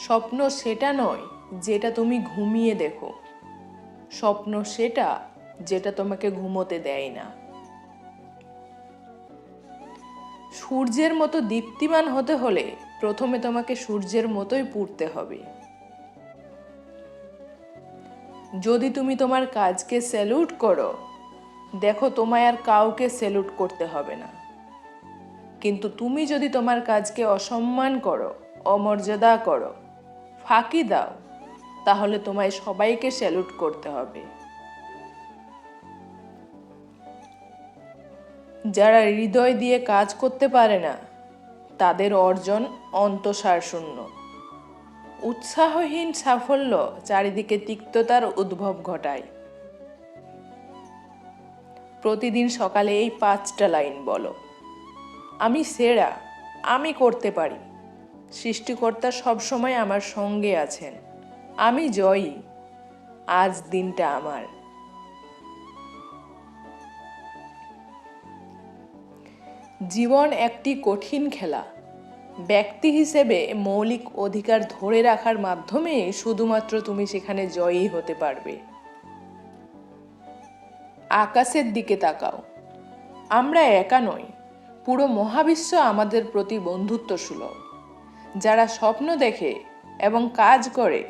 স্বপ্ন সেটা নয় যেটা তুমি ঘুমিয়ে দেখো, স্বপ্ন সেটা যেটা তোমাকে ঘুমোতে দেয় না। সূর্যের মতো দীপ্তিমান হতে হলে প্রথমে তোমাকে সূর্যের মতোই পুড়তে হবে। যদি তুমি তোমার কাজকে স্যালুট করো, দেখো তোমায় আর কাউকে স্যালুট করতে হবে না। কিন্তু তুমি যদি তোমার কাজকে অসম্মান করো, অমর্যাদা করো, ফাঁকি দাও, তাহলে তোমায় সবাইকে স্যালুট করতে হবে। যারা হৃদয় দিয়ে কাজ করতে পারে না, তাদের অর্জন অন্তঃসার শূন্য। উৎসাহহীন সাফল্য চারিদিকে তিক্ততার উদ্ভব ঘটায়। প্রতিদিন সকালে এই 5টা লাইন বলো। আমি সেরা, আমি করতে পারি, সৃষ্টিকর্তা সবসময় আমার সঙ্গে আছেন, আমি জয়ী, আজ দিনটা আমার। জীবন একটি কঠিন খেলা। ব্যক্তি হিসেবে মৌলিক অধিকার ধরে রাখার মাধ্যমে শুধুমাত্র তুমি সেখানে জয়ী হতে পারবে। আকাশের দিকে তাকাও। আমরা একা নই, পুরো মহাবিশ্ব আমাদের প্রতি বন্ধুত্ব সুলভ। যারা স্বপ্ন দেখে এবং কাজ করে,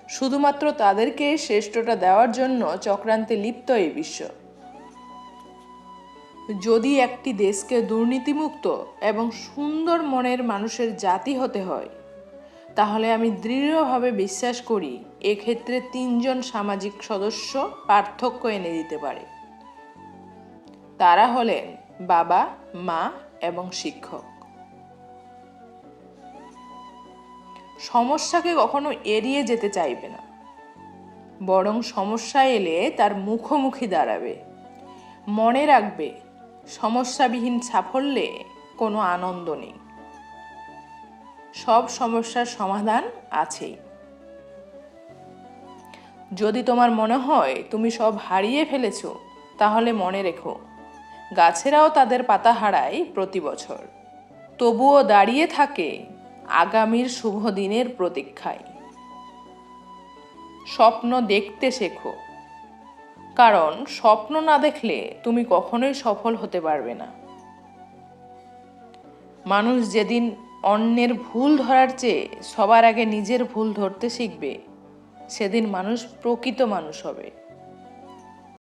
শুধুমাত্র তাদেরকে শ্রেষ্ঠটা দেওয়ার জন্য চক্রান্তে লিপ্ত এই বিশ্ব। যদি একটি দেশকে দুর্নীতিমুক্ত এবং সুন্দর মনের মানুষের জাতি হতে হয়, তাহলে আমি দৃঢ়ভাবে বিশ্বাস করি এক্ষেত্রে 3জন সামাজিক সদস্য পার্থক্য এনে দিতে পারে। তারা হলেন বাবা, মা এবং শিক্ষক। সমস্যাকে কখনো এড়িয়ে যেতে চাইবে না, বরং সমস্যা এলে তার মুখোমুখি দাঁড়াবে। মনে রাখবে, সমস্যাবিহীন সাফল্যে কোনো আনন্দ নেই। সব সমস্যার সমাধান আছেই। যদি তোমার মনে হয় তুমি সব হারিয়ে ফেলেছো, তাহলে মনে রেখো, গাছেরাও তাদের পাতা হারায় প্রতি বছর, তবুও দাঁড়িয়ে থাকে আগামীর শুভ দিনের প্রতীক্ষায়। স্বপ্ন দেখতে শেখো, কারণ স্বপ্ন না দেখলে তুমি কখনোই সফল হতে পারবে না। মানুষ যেদিন অন্যের ভুল ধরার চেয়ে সবার আগে নিজের ভুল ধরতে শিখবে, সেদিন মানুষ প্রকৃত মানুষ হবে।